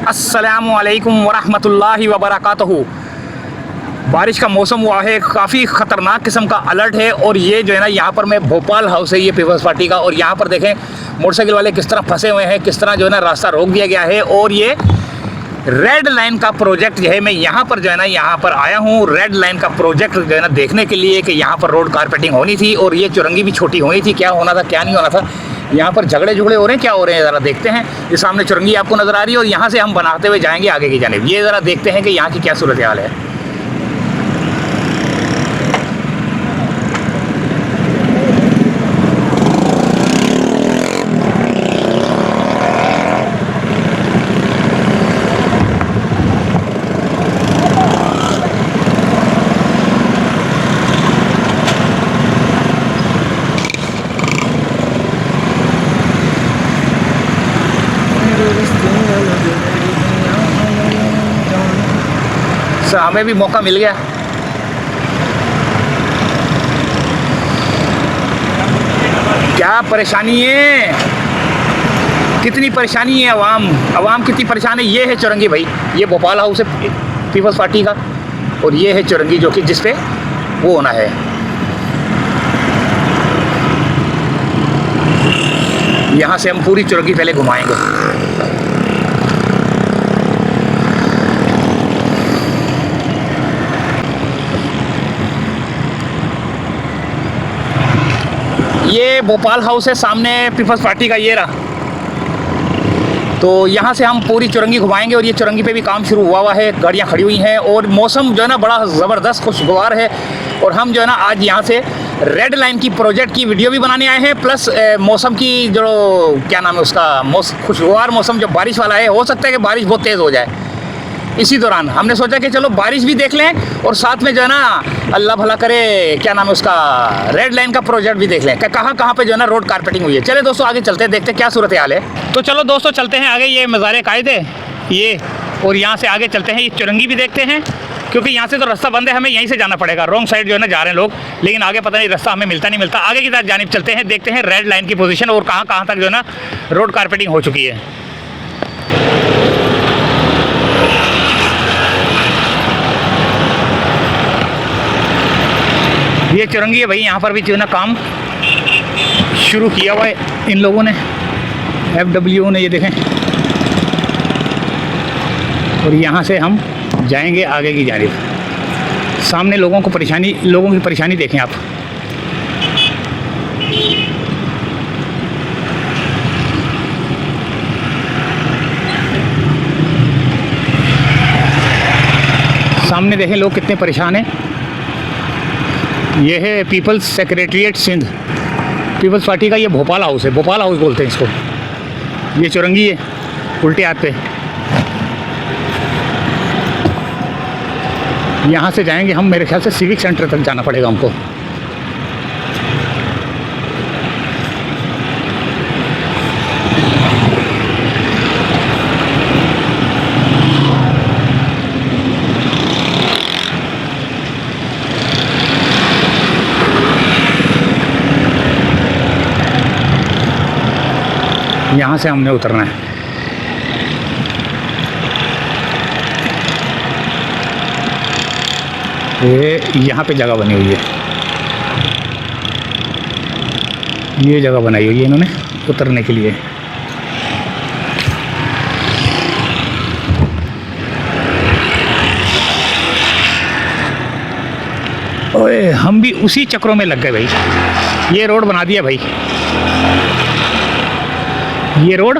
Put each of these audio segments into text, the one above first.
अस्सलामु अलैकुम वरहमतुल्लाहि वबरकातुहू। बारिश का मौसम हुआ है, काफ़ी ख़तरनाक किस्म का अलर्ट है। और ये जो है ना, यहाँ पर मैं भोपाल हाउस है ये पीपल्स पार्टी का, और यहाँ पर देखें मोटरसाइकिल वाले किस तरह फंसे हुए हैं, किस तरह जो है ना रास्ता रोक दिया गया है। और ये रेड लाइन का प्रोजेक्ट जो है, मैं यहाँ पर जो है ना यहाँ पर आया हूँ रेड लाइन का प्रोजेक्ट जो है ना देखने के लिए कि यहाँ पर रोड कारपेटिंग होनी थी और ये चुरंगी भी छोटी होनी थी। क्या होना था क्या नहीं होना था, यहाँ पर झगड़े झुगड़े हो रहे हैं, क्या हो रहे हैं ज़रा देखते हैं। ये सामने चुरंगी आपको नज़र आ रही है और यहाँ से हम बनाते हुए जाएंगे आगे की जानिब। ये ज़रा देखते हैं कि यहाँ की क्या सूरत हाल है। हमें भी मौका मिल गया। क्या परेशानी है, कितनी परेशानी है अवाम कितनी परेशान है। ये है चुरंगी भाई, ये भोपाल हाउस है पीपल्स पार्टी का, और ये है चुरंगी जो कि जिस पे वो होना है। यहाँ से हम पूरी चुरंगी पहले घुमाएंगे। ये भोपाल हाउस है सामने पीपल्स पार्टी का, ये रहा। तो यहाँ से हम पूरी चुरंगी घुमाएंगे और ये चुरंगी पे भी काम शुरू हुआ है, गाड़ियाँ खड़ी हुई हैं और मौसम जो है ना बड़ा ज़बरदस्त खुशगवार है। और हम जो है ना आज यहाँ से रेड लाइन की प्रोजेक्ट की वीडियो भी बनाने आए हैं, प्लस मौसम की जो क्या नाम है उसका खुशगवार मौसम जो बारिश वाला है, हो सकता है कि बारिश बहुत तेज़ हो जाए। इसी दौरान हमने सोचा कि चलो बारिश भी देख लें और साथ में जो है ना अल्लाह भला करे क्या नाम है उसका रेड लाइन का प्रोजेक्ट भी देख लें कि कहाँ पे जो है ना रोड कारपेटिंग हुई है। चले दोस्तों आगे चलते हैं, देखते हैं क्या सूरत हाल है। तो चलो दोस्तों चलते हैं आगे। ये मज़ारे कायदे ये, और यहाँ से आगे चलते हैं, ये चुरंगी भी देखते हैं क्योंकि यहाँ से तो रास्ता बंद है, हमें यहीं से जाना पड़ेगा। रॉन्ग साइड जो है ना जा रहे हैं लोग, लेकिन आगे पता नहीं रास्ता हमें मिलता नहीं मिलता। आगे की तरफ जानिब चलते हैं, देखते हैं रेड लाइन की पोजीशन और कहाँ तक जो है ना रोड कारपेटिंग हो चुकी है। ये चुरंगी है भाई, यहाँ पर भी जो है ना काम शुरू किया हुआ है इन लोगों ने, FW ने, ये देखें। और यहाँ से हम जाएंगे आगे की जानिब। सामने लोगों की परेशानी देखें आप। सामने देखें लोग कितने परेशान हैं। ये है people's secretariat Sindh, people's party का ये भोपाल हाउस है, भोपाल हाउस बोलते हैं इसको। ये चुरंगी है उल्टे हाथ पे। यहाँ से जाएंगे हम, मेरे ख्याल से सिविक सेंटर तक जाना पड़ेगा हमको। यहाँ से हमने उतरना है। ये यहाँ पे जगह बनी हुई है, ये जगह बनाई हुई है इन्होंने उतरने के लिए। ओए हम भी उसी चक्रों में लग गए भाई। ये रोड बना दिया भाई, ये रोड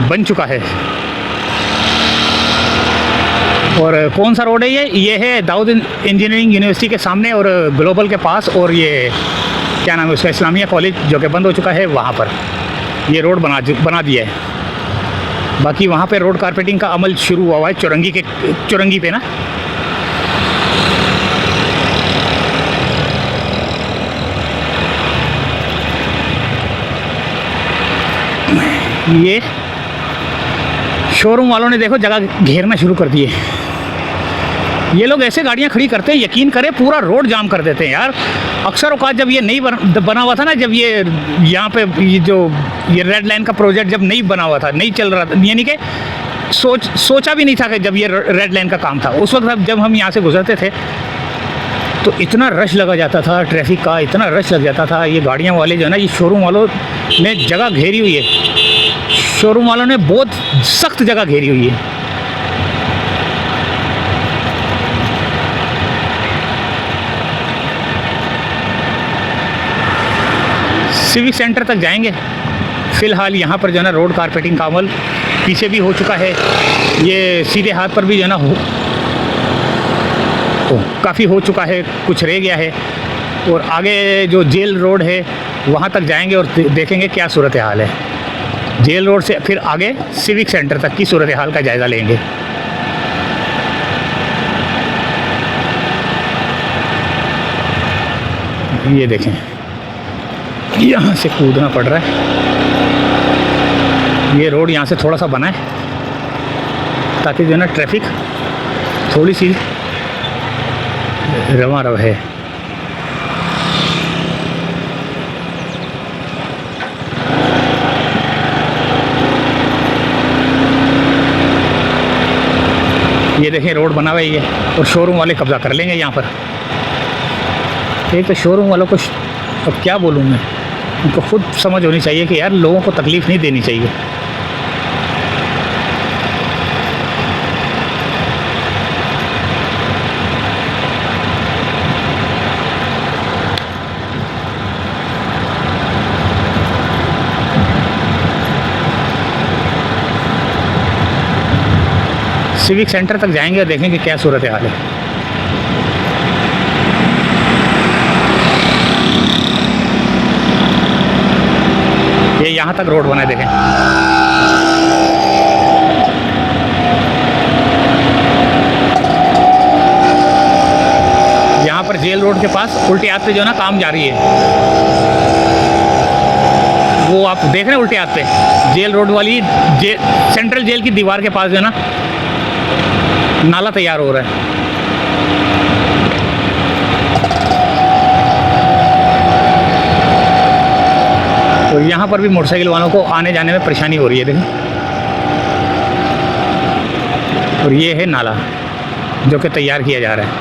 बन चुका है। और कौन सा रोड है ये है दाऊद इंजीनियरिंग यूनिवर्सिटी के सामने और ग्लोबल के पास, और ये क्या नाम है उसका इस्लामिया कॉलेज जो कि बंद हो चुका है, वहाँ पर ये रोड बना दिया है। बाकी वहाँ पे रोड कारपेटिंग का अमल शुरू हुआ है चुरंगी पे ना। ये शोरूम वालों ने देखो जगह घेरना शुरू कर दिए। ये लोग ऐसे गाड़ियाँ खड़ी करते हैं, यकीन करें पूरा रोड जाम कर देते हैं यार। अक्सर औकात जब ये नहीं बना हुआ था ना, जब ये यहाँ पे ये रेड लाइन का प्रोजेक्ट जब नहीं बना हुआ था, नहीं चल रहा था, यानी कि सोचा भी नहीं था कि जब ये रेड लाइन का काम था उस वक्त जब हम यहाँ से गुजरते थे तो इतना रश लगा जाता था, ट्रैफिक का इतना रश लग जाता था। ये गाड़ियाँ वाले जो है ना, ये शोरूम वालों ने जगह घेरी हुई है, शोरूम वालों ने बहुत सख्त जगह घेरी हुई है। सिविक सेंटर तक जाएंगे। फ़िलहाल यहाँ पर जो है ना रोड कारपेटिंग का अमल पीछे भी हो चुका है, ये सीधे हाथ पर भी जो है ना काफ़ी हो चुका है, कुछ रह गया है। और आगे जो जेल रोड है वहाँ तक जाएंगे और देखेंगे क्या सूरत हाल है। जेल रोड से फिर आगे सिविक सेंटर तक की सूरत हाल का जायज़ा लेंगे। ये देखें, यहाँ से कूदना पड़ रहा है। ये रोड यहाँ से थोड़ा सा बना है ताकि जो है ना ट्रैफिक थोड़ी सी रवा रहे। ये देखें रोड बना हुआ ही है और शोरूम वाले कब्ज़ा कर लेंगे यहाँ पर। एक तो शोरूम वालों को अब क्या बोलूँ मैं, उनको खुद समझ होनी चाहिए कि यार लोगों को तकलीफ़ नहीं देनी चाहिए। सिविक सेंटर तक जाएंगे और देखेंगे क्या सूरत हाल है। ये यहाँ तक रोड बना है, देखें। यहाँ पर जेल रोड के पास उल्टे हाथ पे जो है ना काम जारी है, वो आप देख रहे हैं। उल्टे हाथ पे जेल रोड वाली सेंट्रल जेल की दीवार के पास जो है ना नाला तैयार हो रहा है। तो यहाँ पर भी मोटरसाइकिल वालों को आने जाने में परेशानी हो रही है, देखिए। और ये है नाला जो कि तैयार किया जा रहा है।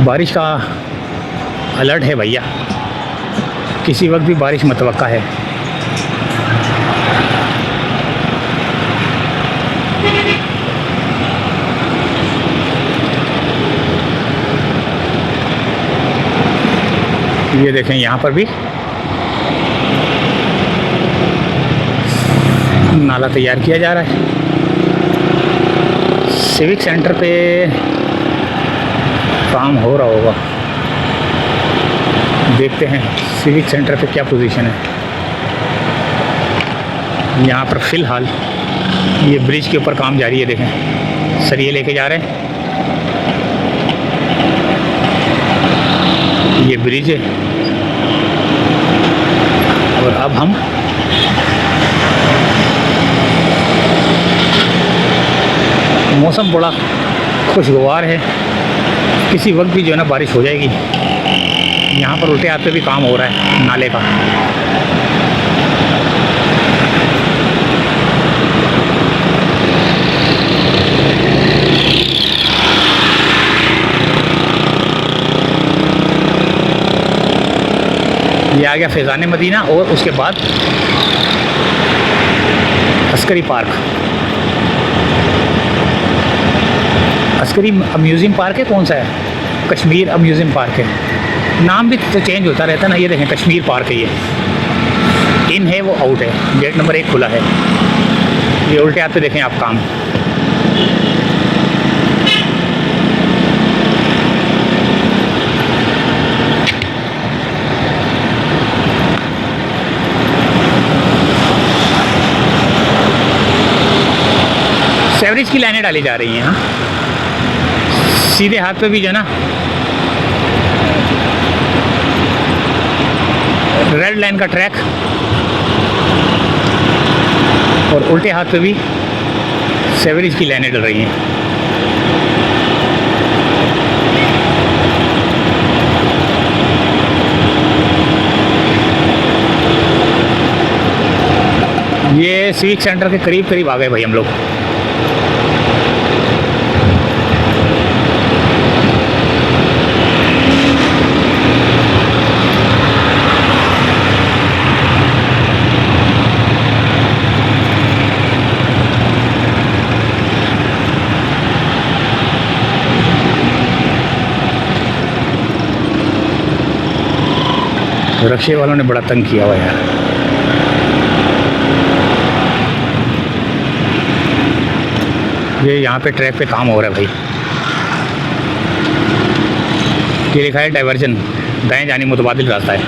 बारिश का अलर्ट है भैया, किसी वक्त भी बारिश मतवक्का है। ये देखें यहाँ पर भी नाला तैयार किया जा रहा है। सिविक सेंटर पे काम हो रहा होगा, देखते हैं सिविक सेंटर पे क्या पोजीशन है। यहाँ पर फ़िलहाल ये ब्रिज के ऊपर काम जारी है, देखें सरिये लेके जा रहे हैं। ये ब्रिज है और अब हम मौसम बड़ा खुशगवार है, किसी वक्त भी जो है ना बारिश हो जाएगी। यहाँ पर उल्टे हाथ पे भी काम हो रहा है नाले का। ये आ गया फैज़ान मदीना और उसके बाद अस्करी पार्क। अस्करी अम्यूज़िंग पार्क है, कौन सा है? कश्मीर अम्यूज़िंग पार्क है। नाम भी तो चेंज होता रहता है ना। ये देखें कश्मीर पार्क है, ये इन है वो आउट है, गेट नंबर 1 खुला है। ये उल्टे हाथ पे देखें आप काम। सेवरेज की लाइनें डाली जा रही हैं। हाँ, सीधे हाथ पे भी जो है ना रेड लाइन का ट्रैक और उल्टे हाथ पे भी सेवरेज की लाइनें डल रही हैं। सिविक सेंटर के करीब करीब आ गए भाई हम लोग। रक्शे वालों ने बड़ा तंग किया हुआ यार। ये यहाँ पे ट्रैक पे काम हो रहा है भाई। ये लिखा है डाइवर्जन, दाएं जाने मुतबादिल रास्ता है।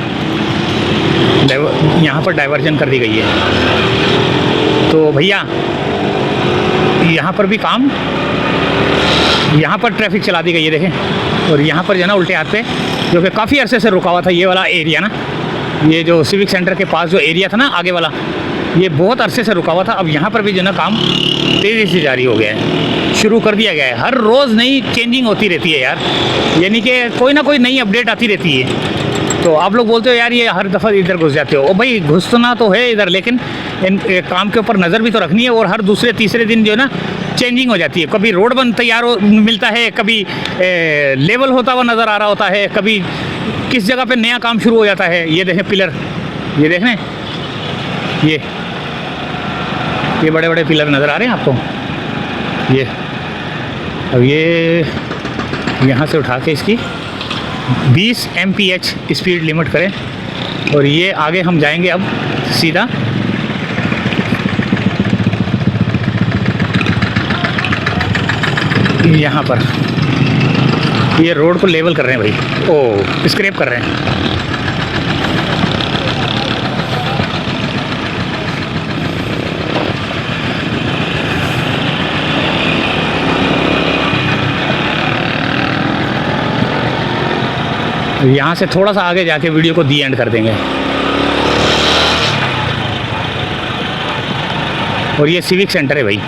यहाँ पर डाइवर्जन कर दी गई है। तो भैया यहाँ पर भी काम, यहाँ पर ट्रैफिक चला दी गई है देखें। और यहाँ पर जो है ना उल्टे हाथ पे, जो कि काफ़ी अरसे से रुका हुआ था ये वाला एरिया ना, ये जो सिविक सेंटर के पास जो एरिया था ना आगे वाला, ये बहुत अरसे से रुका हुआ था। अब यहाँ पर भी जो ना काम तेज़ी से जारी हो गया है, शुरू कर दिया गया है। हर रोज़ नई चेंजिंग होती रहती है यार, यानी कि कोई ना कोई नई अपडेट आती रहती है। तो आप लोग बोलते हो यार ये हर दफ़ा इधर घुस जाते हो। ओ भाई घुसना तो है इधर, लेकिन इन काम के ऊपर नज़र भी तो रखनी है। और हर दूसरे तीसरे दिन जो है ना चेंजिंग हो जाती है। कभी रोड बन तैयार हो मिलता है, कभी लेवल होता हुआ नज़र आ रहा होता है, कभी किस जगह पे नया काम शुरू हो जाता है। ये देखें पिलर, ये देख रहे हैं, ये बड़े बड़े पिलर नज़र आ रहे हैं आपको। ये अब ये यहाँ से उठा के इसकी 20 mph स्पीड लिमिट करें। और ये आगे हम जाएंगे अब सीधा यहाँ पर। ये रोड को लेवल कर रहे हैं भाई, ओ स्क्रैप कर रहे हैं। यहाँ से थोड़ा सा आगे जाके वीडियो को दी एंड कर देंगे। और ये सिविक सेंटर है भाई।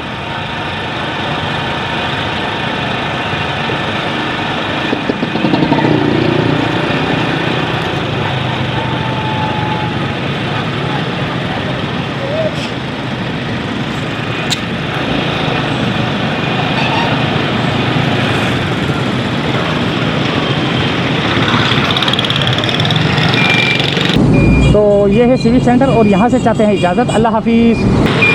तो ये है सिविक सेंटर और यहाँ से चाहते हैं इजाज़त। अल्लाह हाफिज़।